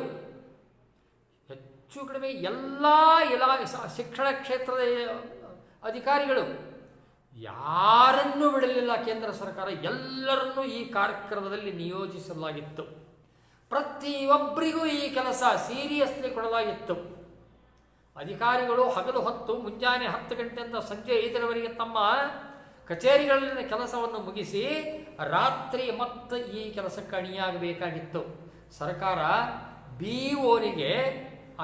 ಹೆಚ್ಚು ಕಡಿಮೆ ಎಲ್ಲ ಶಿಕ್ಷಣ ಕ್ಷೇತ್ರದ ಅಧಿಕಾರಿಗಳು ಯಾರನ್ನೂ ಬಿಡಲಿಲ್ಲ ಕೇಂದ್ರ ಸರ್ಕಾರ. ಎಲ್ಲರನ್ನೂ ಈ ಕಾರ್ಯಕ್ರಮದಲ್ಲಿ ನಿಯೋಜಿಸಲಾಗಿತ್ತು. ಪ್ರತಿಯೊಬ್ಬರಿಗೂ ಈ ಕೆಲಸ ಸೀರಿಯಸ್ಲಿ ಕೊಡಲಾಗಿತ್ತು. ಅಧಿಕಾರಿಗಳು ಹಗಲು ಹೊತ್ತು ಮುಂಜಾನೆ 10 ಗಂಟೆಯಿಂದ ಸಂಜೆ 5ರವರೆಗೆ ತಮ್ಮ ಕಚೇರಿಗಳಲ್ಲಿನ ಕೆಲಸವನ್ನು ಮುಗಿಸಿ ರಾತ್ರಿ ಮತ್ತೆ ಈ ಕೆಲಸಕ್ಕೆ ಅಣಿಯಾಗಬೇಕಾಗಿತ್ತು. ಸರ್ಕಾರ BOನಿಗೆ,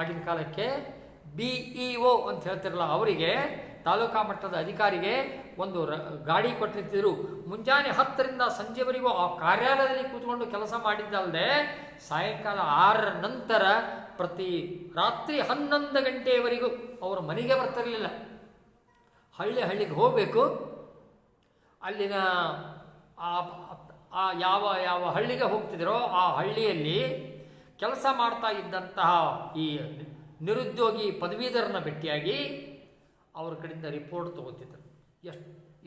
ಆಗಿನ ಕಾಲಕ್ಕೆ BEO ಅಂತ ಹೇಳ್ತಿರಲ್ಲ, ಅವರಿಗೆ, ತಾಲೂಕಾ ಮಟ್ಟದ ಅಧಿಕಾರಿಗೆ ಒಂದು ಗಾಡಿ ಕೊಟ್ಟಿರ್ತಿದ್ರು. ಮುಂಜಾನೆ 10ರಿಂದ ಸಂಜೆವರೆಗೂ ಆ ಕಾರ್ಯಾಲಯದಲ್ಲಿ ಕೂತ್ಕೊಂಡು ಕೆಲಸ ಮಾಡಿದ್ದಲ್ಲದೆ ಸಾಯಂಕಾಲ 6ರ ನಂತರ ಪ್ರತಿ ರಾತ್ರಿ 11 ಗಂಟೆಯವರೆಗೂ ಅವರು ಮನೆಗೆ ಬರ್ತಿರಲಿಲ್ಲ. ಹಳ್ಳಿಗೆ ಹೋಗಬೇಕು. ಅಲ್ಲಿನ ಯಾವ ಯಾವ ಹಳ್ಳಿಗೆ ಹೋಗ್ತಿದ್ರೋ ಆ ಹಳ್ಳಿಯಲ್ಲಿ ಕೆಲಸ ಮಾಡ್ತಾ ಇದ್ದಂತಹ ಈ ನಿರುದ್ಯೋಗಿ ಪದವೀಧರನ ಭೇಟಿಯಾಗಿ ಅವ್ರ ಕಡೆಯಿಂದ ರಿಪೋರ್ಟ್ ತೊಗೋತಿದ್ರು.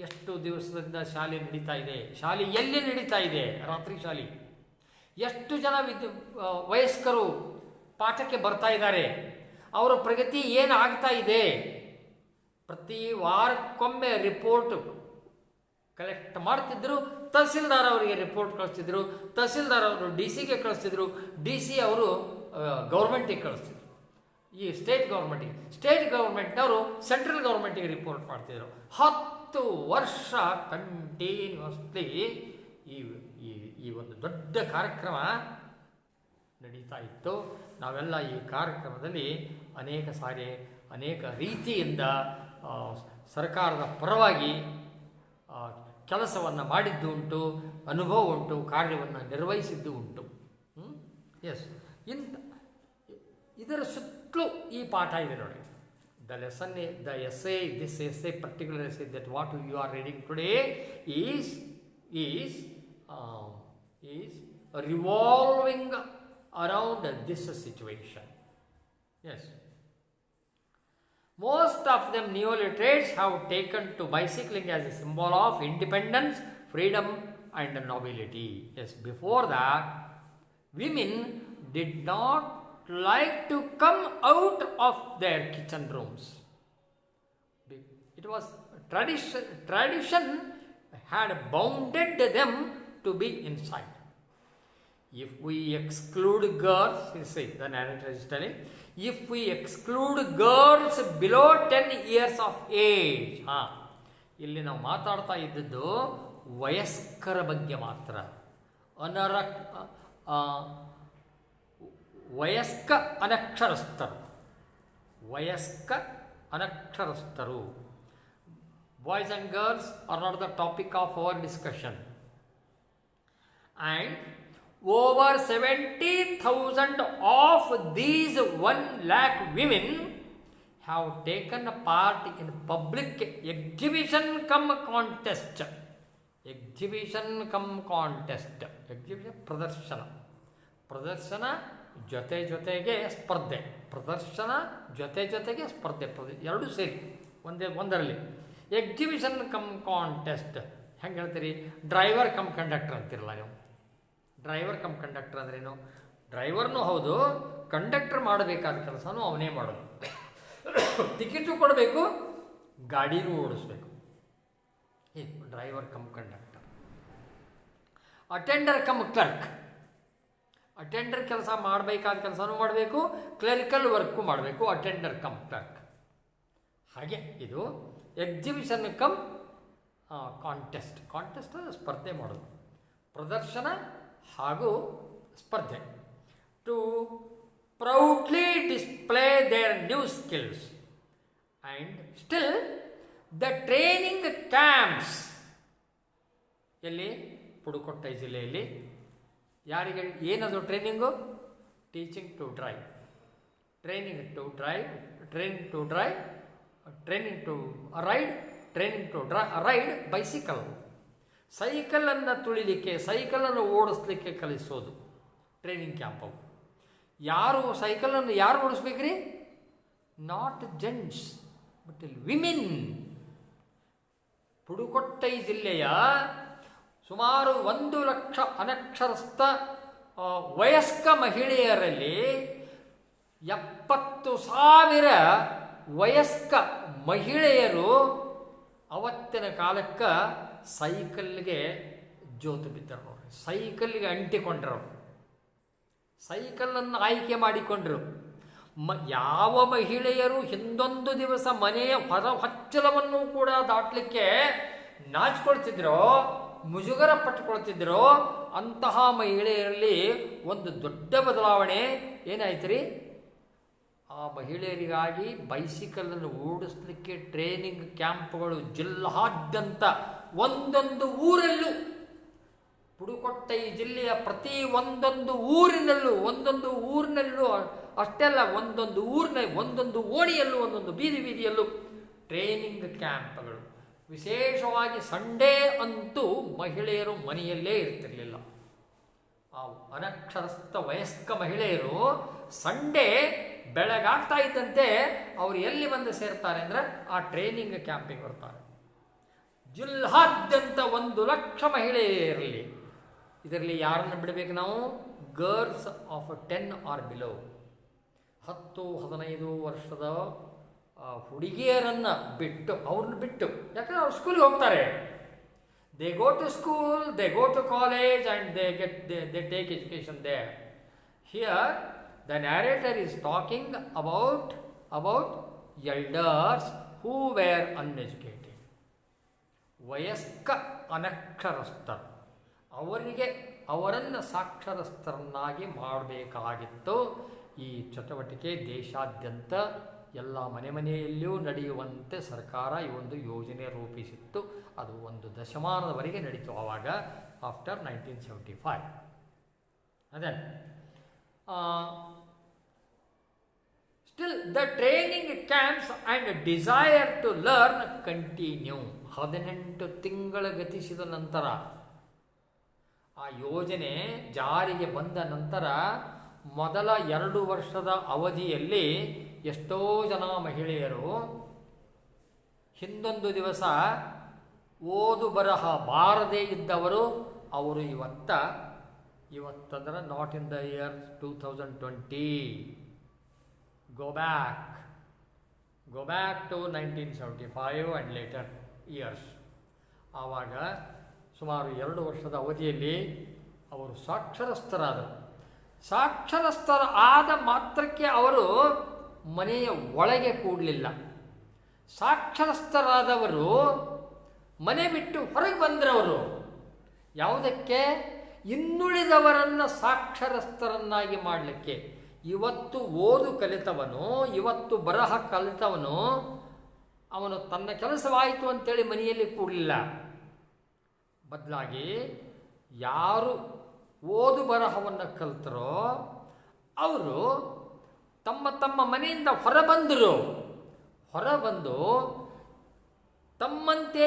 ಎಷ್ಟು ದಿವಸದಿಂದ ಶಾಲೆ ನಡೀತಾ ಇದೆ, ಶಾಲೆ ಎಲ್ಲಿ ನಡೀತಾ ಇದೆ, ರಾತ್ರಿ ಶಾಲೆ, ಎಷ್ಟು ಜನ ವಯಸ್ಕರು ಪಾಠಕ್ಕೆ ಬರ್ತಾ ಇದ್ದಾರೆ, ಅವರ ಪ್ರಗತಿ ಏನು ಆಗ್ತಾ ಇದೆ, ಪ್ರತಿ ವಾರಕ್ಕೊಮ್ಮೆ ರಿಪೋರ್ಟ್ ಕಲೆಕ್ಟ್ ಮಾಡ್ತಿದ್ರು. ತಹಸೀಲ್ದಾರ್ ಅವರಿಗೆ ರಿಪೋರ್ಟ್ ಕಳಿಸ್ತಿದ್ರು, ತಹಸೀಲ್ದಾರ್ ಅವರು DC ಕಳಿಸ್ತಿದ್ರು, DC ಅವರು ಗೌರ್ಮೆಂಟಿಗೆ ಕಳಿಸ್ತಿದ್ರು, ಈ ಸ್ಟೇಟ್ ಗೌರ್ಮೆಂಟ್ನವರು ಸೆಂಟ್ರಲ್ ಗೌರ್ಮೆಂಟಿಗೆ ರಿಪೋರ್ಟ್ ಮಾಡ್ತಿದ್ರು. 10 ವರ್ಷ ಕಂಟಿನ್ಯೂಸ್ಲಿ ಈ ಒಂದು ದೊಡ್ಡ ಕಾರ್ಯಕ್ರಮ ನಡೀತಾ ಇತ್ತು. ನಾವೆಲ್ಲ ಈ ಕಾರ್ಯಕ್ರಮದಲ್ಲಿ ಅನೇಕ ರೀತಿಯಿಂದ ಸರ್ಕಾರದ ಪರವಾಗಿ ಕೆಲಸವನ್ನು ಮಾಡಿದ್ದು ಉಂಟು, ಅನುಭವ ಉಂಟು, ಕಾರ್ಯವನ್ನು ನಿರ್ವಹಿಸಿದ್ದು ಉಂಟು. ಎಸ್, ಇದರ ಸುತ್ತಲೂ ಈ ಪಾಠ ಇದೆ ನೋಡಿ. this essay, particular essay that what you are reading today is revolving around this situation. Yes. Most of them neo-literates have taken to bicycling as a symbol of independence, freedom and nobility. Yes, before that women did not like to come out of their kitchen rooms. It was tradition had bounded them to be inside. If we exclude girls, the narrator is telling, if we exclude girls below 10 years of age, ಇಲ್ಲಿ ನಾವು ಮಾತಾಡ್ತಾ ಇದ್ದದ್ದು ವಯಸ್ಕರ ಬಗ್ಗೆ ಮಾತ್ರ. ವಯಸ್ಕ ಅನಕ್ಷರಸ್ಥರು. Boys and girls are not the topic of our discussion. And over 70,000 of these 1 lakh women have taken part in public exhibition cum contest. ಪ್ರದರ್ಶನ ಜೊತೆಗೆ ಸ್ಪರ್ಧೆ. ಎರಡು ಸೇರಿ ಒಂದರಲ್ಲಿ. ಎಕ್ಸಿಬಿಷನ್ ಕಮ್ ಕಾಂಟೆಸ್ಟ್ ಹೆಂಗೆ ಹೇಳ್ತೀರಿ? ಡ್ರೈವರ್ ಕಮ್ ಕಂಡಕ್ಟರ್ ಅಂತಿರಲ್ಲ ನೀವು. ಡ್ರೈವರ್ ಕಮ್ ಕಂಡಕ್ಟರ್ ಅಂದ್ರೇನು? ಡ್ರೈವರ್ನೂ ಹೌದು, ಕಂಡಕ್ಟರ್ ಮಾಡಬೇಕಾದ ಕೆಲಸನೂ ಅವನೇ ಮಾಡೋದು. ಟಿಕೆಟು ಕೊಡಬೇಕು, ಗಾಡಿನೂ ಓಡಿಸ್ಬೇಕು. Driver cum conductor. Attender cum clerk. Attender ಕೆಲಸ ಮಾಡಬೇಕಾದ ಕೆಲಸನೂ ಮಾಡಬೇಕು, ಕ್ಲರಿಕಲ್ ವರ್ಕು ಮಾಡಬೇಕು. Attender cum clerk. ಹಾಗೆ ಇದು ಎಕ್ಸಿಬಿಷನ್ ಕಮ್ ಕಾಂಟೆಸ್ಟ್. ಸ್ಪರ್ಧೆ ಮಾಡೋದು, ಪ್ರದರ್ಶನ ಹಾಗೂ ಸ್ಪರ್ಧೆ. To proudly display their new skills and still the training camps. ಎಲ್ಲಿ? ಪುದುಕೊಟ್ಟೈ ಜಿಲ್ಲೆಯಲ್ಲಿ. ಯಾರಿಗೆ ಏನದು training? Teaching to drive, training to ride bicycle. ಸೈಕಲನ್ನು ತುಳಿಲಿಕ್ಕೆ, ಸೈಕಲನ್ನು ಓಡಿಸ್ಲಿಕ್ಕೆ ಕಲಿಸೋದು ಟ್ರೈನಿಂಗ್ ಕ್ಯಾಂಪ್. ಅವು ಸೈಕಲನ್ನು ಯಾರು ಓಡಿಸ್ಬೇಕ್ರಿ? Not gents but women. Pudukkottai ಜಿಲ್ಲೆಯ ಸುಮಾರು 1 ಲಕ್ಷ ಅನಕ್ಷರಸ್ಥ ವಯಸ್ಕ ಮಹಿಳೆಯರಲ್ಲಿ 70,000 ವಯಸ್ಕ ಮಹಿಳೆಯರು ಅವತ್ತಿನ ಕಾಲಕ್ಕೆ ಸೈಕಲ್ಗೆ ಜೋತು ಬಿದ್ದರು ನೋಡ್ರಿ. ಸೈಕಲ್ಗೆ ಅಂಟಿಕೊಂಡ್ರು, ಸೈಕಲನ್ನು ಆಯ್ಕೆ ಮಾಡಿಕೊಂಡ್ರು. ಯಾವ ಮಹಿಳೆಯರು ಹಿಂದೊಂದು ದಿವಸ ಮನೆಯ ಹೊರ ಹೊಚ್ಚಲವನ್ನು ಕೂಡ ದಾಟಲಿಕ್ಕೆ ನಾಚಿಕೊಳ್ತಿದ್ರೋ, ಮುಜುಗರ ಪಟ್ಟುಕೊಳ್ತಿದ್ರೋ, ಅಂತಹ ಮಹಿಳೆಯರಲ್ಲಿ ಒಂದು ದೊಡ್ಡ ಬದಲಾವಣೆ ಏನಾಯ್ತು ರೀ? ಆ ಮಹಿಳೆಯರಿಗಾಗಿ ಬೈಸಿಕಲನ್ನು ಓಡಿಸ್ಲಿಕ್ಕೆ ಟ್ರೈನಿಂಗ್ ಕ್ಯಾಂಪ್ಗಳು ಜಿಲ್ಲಾದ್ಯಂತ ಒಂದೊಂದು ಊರಲ್ಲೂ, ಪುದುಕೊಟ್ಟೈ ಜಿಲ್ಲೆಯ ಪ್ರತಿ ಒಂದೊಂದು ಊರಿನಲ್ಲೂ ಅಷ್ಟೇ ಅಲ್ಲ, ಒಂದೊಂದು ಓಣಿಯಲ್ಲೂ, ಒಂದೊಂದು ಬೀದಿಯಲ್ಲೂ ಟ್ರೈನಿಂಗ್ ಕ್ಯಾಂಪ್ಗಳು. ವಿಶೇಷವಾಗಿ ಸಂಡೇ ಅಂತೂ ಮಹಿಳೆಯರು ಮನೆಯಲ್ಲೇ ಇರ್ತಿರಲಿಲ್ಲ. ಆ ಅನಕ್ಷರಸ್ಥ ವಯಸ್ಕ ಮಹಿಳೆಯರು ಸಂಡೇ ಬೆಳಗಾಗ್ತಾ ಇದ್ದಂತೆ ಅವರು ಎಲ್ಲಿ ಬಂದು ಸೇರ್ತಾರೆ ಅಂದರೆ ಆ ಟ್ರೈನಿಂಗ್ ಕ್ಯಾಂಪಿಗೆ ಬರ್ತಾರೆ. ಜಿಲ್ಲಾದ್ಯಂತ 1 ಲಕ್ಷ ಮಹಿಳೆಯರಲ್ಲಿ. ಇದರಲ್ಲಿ ಯಾರನ್ನು ಬಿಡಬೇಕು ನಾವು? ಗರ್ಲ್ಸ್ ಆಫ್ 10 ಆರ್ ಬಿಲೋ, 10-15 ವರ್ಷದ ಹುಡುಗಿಯರನ್ನು ಅವ್ರನ್ನ ಬಿಟ್ಟು, ಯಾಕಂದರೆ ಅವ್ರು ಸ್ಕೂಲಿಗೆ ಹೋಗ್ತಾರೆ. They go to school, they go to college and they take education there. Here the narrator is talking about elders who were uneducated. ವಯಸ್ಕ ಅನಕ್ಷರಸ್ಥರು, ಅವರನ್ನು ಸಾಕ್ಷರಸ್ಥರನ್ನಾಗಿ ಮಾಡಬೇಕಾಗಿತ್ತು. ಈ ಚಟುವಟಿಕೆ ದೇಶಾದ್ಯಂತ ಎಲ್ಲ ಮನೆಯಲ್ಲಿಯೂ ನಡೆಯುವಂತೆ ಸರ್ಕಾರ ಈ ಒಂದು ಯೋಜನೆ ರೂಪಿಸಿತ್ತು. ಅದು 1 ದಶಮಾನದವರೆಗೆ ನಡೀತು ಆವಾಗ, ಆಫ್ಟರ್ 1975. ಅದೇ still the training camps and desire to learn continue. 18 ತಿಂಗಳ ಗತಿಸಿದ ನಂತರ, ಆ ಯೋಜನೆ ಜಾರಿಗೆ ಬಂದ ನಂತರ ಮೊದಲ 2 ವರ್ಷದ ಅವಧಿಯಲ್ಲಿ ಎಷ್ಟೋ ಜನ ಮಹಿಳೆಯರು ಹಿಂದೊಂದು ದಿವಸ ಓದು ಬರಹ ಬಾರದೇ ಇದ್ದವರು ಅವರು ಇವತ್ತಂದ್ರೆ not in the year 2020. Go back to 1975 and later years. ಆವಾಗ ಸುಮಾರು 2 ವರ್ಷದ ಅವಧಿಯಲ್ಲಿ ಅವರು ಸಾಕ್ಷರಸ್ಥರಾದ ಮಾತ್ರಕ್ಕೆ ಅವರು ಮನೆಯ ಒಳಗೆ ಕೂಡಲಿಲ್ಲ. ಸಾಕ್ಷರಸ್ಥರಾದವರು ಮನೆ ಬಿಟ್ಟು ಹೊರಗೆ ಬಂದ್ರವರು. ಯಾವುದಕ್ಕೆ? ಇನ್ನುಳಿದವರನ್ನು ಸಾಕ್ಷರಸ್ಥರನ್ನಾಗಿ ಮಾಡಲಿಕ್ಕೆ. ಇವತ್ತು ಓದು ಕಲಿತವನು, ಇವತ್ತು ಬರಹ ಕಲಿತವನು, ಅವನು ತನ್ನ ಕೆಲಸವಾಯಿತು ಅಂತೇಳಿ ಮನೆಯಲ್ಲಿ ಕೂಡಲಿಲ್ಲ. ಬದಲಾಗಿ ಯಾರು ಓದು ಬರಹವನ್ನು ಕಲಿತರೋ ಅವರು ತಮ್ಮ ಮನೆಯಿಂದ ಹೊರಬಂದು ತಮ್ಮಂತೆ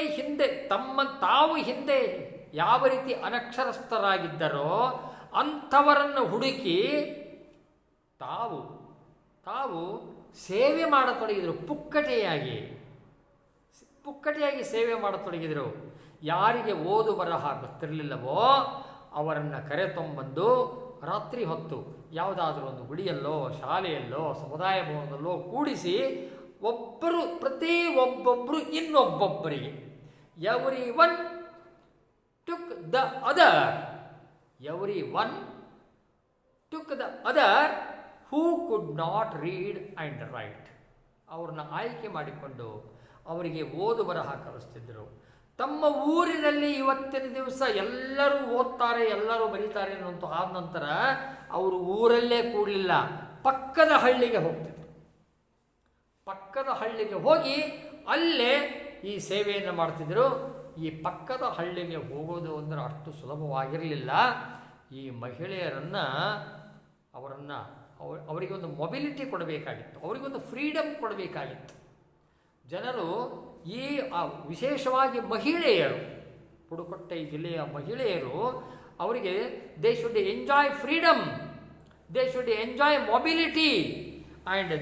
ತಾವು ಹಿಂದೆ ಯಾವ ರೀತಿ ಅನಕ್ಷರಸ್ಥರಾಗಿದ್ದರೋ ಅಂಥವರನ್ನು ಹುಡುಕಿ ತಾವು ಸೇವೆ ಮಾಡತೊಡಗಿದರು. ಪುಕ್ಕಟೆಯಾಗಿ ಸೇವೆ ಮಾಡತೊಡಗಿದರು. ಯಾರಿಗೆ ಓದು ಬರಹ ಗೊತ್ತಿರಲಿಲ್ಲವೋ ಅವರನ್ನು ಕರೆತೊಂಬಂದು ರಾತ್ರಿ ಹೊತ್ತು ಯಾವುದಾದ್ರೂ ಒಂದು ಗುಡಿಯಲ್ಲೋ, ಶಾಲೆಯಲ್ಲೋ, ಸಮುದಾಯ ಭವನದಲ್ಲೋ ಕೂಡಿಸಿ ಒಬ್ಬೊಬ್ಬರು ಇನ್ನೊಬ್ಬೊಬ್ಬರಿಗೆ everyone took the other who could not read and write. ಅವ್ರನ್ನ ಆಯ್ಕೆ ಮಾಡಿಕೊಂಡು ಅವರಿಗೆ ಓದು ಬರಹ ಕಲಿಸ್ತಿದ್ದರು. ತಮ್ಮ ಊರಿನಲ್ಲಿ ಇವತ್ತಿನ ದಿವಸ ಎಲ್ಲರೂ ಓದ್ತಾರೆ, ಎಲ್ಲರೂ ಬರೀತಾರೆ ಅನ್ನೋಂಥ ಆದ ನಂತರ ಅವರು ಊರಲ್ಲೇ ಕೂಡಲಿಲ್ಲ, ಪಕ್ಕದ ಹಳ್ಳಿಗೆ ಹೋಗ್ತಿದ್ರು. ಪಕ್ಕದ ಹಳ್ಳಿಗೆ ಹೋಗಿ ಅಲ್ಲೇ ಈ ಸೇವೆಯನ್ನು ಮಾಡ್ತಿದ್ರು. ಈ ಪಕ್ಕದ ಹಳ್ಳಿಗೆ ಹೋಗೋದು ಅಂದರೆ ಅಷ್ಟು ಸುಲಭವಾಗಿರಲಿಲ್ಲ. ಈ ಅವರಿಗೆ ಒಂದು ಮೊಬಿಲಿಟಿ ಕೊಡಬೇಕಾಗಿತ್ತು, ಅವರಿಗೊಂದು ಫ್ರೀಡಮ್ ಕೊಡಬೇಕಾಗಿತ್ತು. ಜನರು ವಿಶೇಷವಾಗಿ ಮಹಿಳೆಯರು, ಪುದುಕೋಟ್ಟೈ ಜಿಲ್ಲೆಯ ಮಹಿಳೆಯರು, ಅವರಿಗೆ they should enjoy freedom, they should enjoy mobility and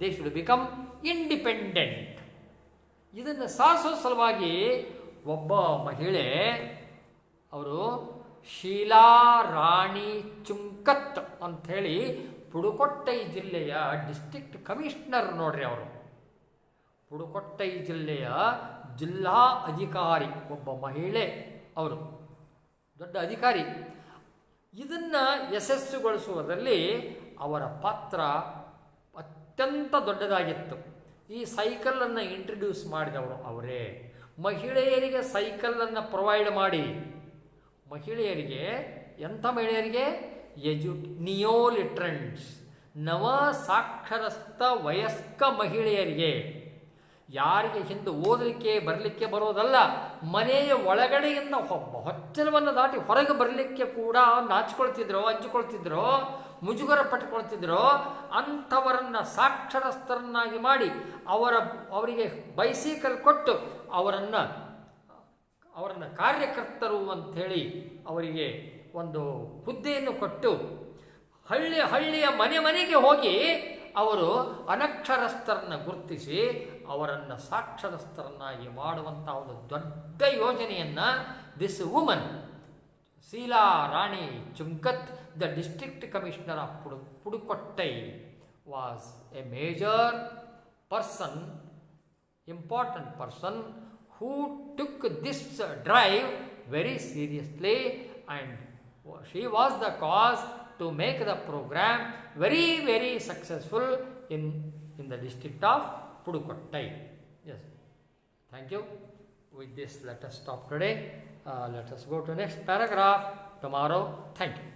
they should become independent. ಇದನ್ನು ಸಾಧಿಸೋ ಸಲುವಾಗಿ ಒಬ್ಬ ಮಹಿಳೆ, ಅವರು ಶೀಲಾ ರಾಣಿ ಚುಂಕತ್ ಅಂಥೇಳಿ ಪುದುಕೋಟ್ಟೈ ಜಿಲ್ಲೆಯ ಡಿಸ್ಟ್ರಿಕ್ಟ್ ಕಮಿಷನರ್ ನೋಡ್ರಿ. ಅವರು ಪುದುಕೋಟ್ಟೈ ಜಿಲ್ಲೆಯ ಜಿಲ್ಲಾ ಅಧಿಕಾರಿ, ಒಬ್ಬ ಮಹಿಳೆ, ಅವರು ದೊಡ್ಡ ಅಧಿಕಾರಿ. ಇದನ್ನು ಯಶಸ್ಸುಗೊಳಿಸುವುದರಲ್ಲಿ ಅವರ ಪಾತ್ರ ಅತ್ಯಂತ ದೊಡ್ಡದಾಗಿತ್ತು. ಈ ಸೈಕಲನ್ನು ಇಂಟ್ರಡ್ಯೂಸ್ ಮಾಡಿದವರು ಅವರೇ. ಮಹಿಳೆಯರಿಗೆ ಸೈಕಲನ್ನು ಪ್ರೊವೈಡ್ ಮಾಡಿ, ಎಂಥ ಮಹಿಳೆಯರಿಗೆ? ನಿಯೋಲಿಟ್ರೆಂಟ್ಸ್, ನವ ಸಾಕ್ಷರಸ್ಥ ವಯಸ್ಕ ಮಹಿಳೆಯರಿಗೆ, ಯಾರಿಗೆ ಹಿಂದೆ ಓದಲಿಕ್ಕೆ ಬರಲಿಕ್ಕೆ ಬರೋದಲ್ಲ, ಮನೆಯ ಒಳಗಡೆಯಿಂದ ಹೊಚ್ಚಲವನ್ನು ದಾಟಿ ಹೊರಗೆ ಬರಲಿಕ್ಕೆ ಕೂಡ ನಾಚಿಕೊಳ್ತಿದ್ರೋ, ಅಂಜಿಕೊಳ್ತಿದ್ರೋ, ಮುಜುಗರ ಪಟ್ಟುಕೊಳ್ತಿದ್ರೋ ಅಂಥವರನ್ನು ಸಾಕ್ಷರಸ್ಥರನ್ನಾಗಿ ಮಾಡಿ ಅವರಿಗೆ ಬೈಸಿಕಲ್ ಕೊಟ್ಟು ಅವರನ್ನು ಕಾರ್ಯಕರ್ತರು ಅಂಥೇಳಿ ಅವರಿಗೆ ಒಂದು ಹುದ್ದೆಯನ್ನು ಕೊಟ್ಟು ಹಳ್ಳಿಯ ಮನೆಗೆ ಹೋಗಿ ಅವರು ಅನಕ್ಷರಸ್ಥರನ್ನು ಗುರುತಿಸಿ ಅವರನ್ನು ಸಾಕ್ಷರಸ್ಥರನ್ನಾಗಿ ಮಾಡುವಂಥ ಒಂದು ದೊಡ್ಡ ಯೋಜನೆಯನ್ನು this woman Sheela Rani Chunkath, the district commissioner of Pudukottai, was a major person, important person, who took this drive very seriously, and she was the cause to make the program very, very successful in the district of Pudukottai. Yes, thank you. With this, let us stop today. Let us go to next paragraph tomorrow. Thank you.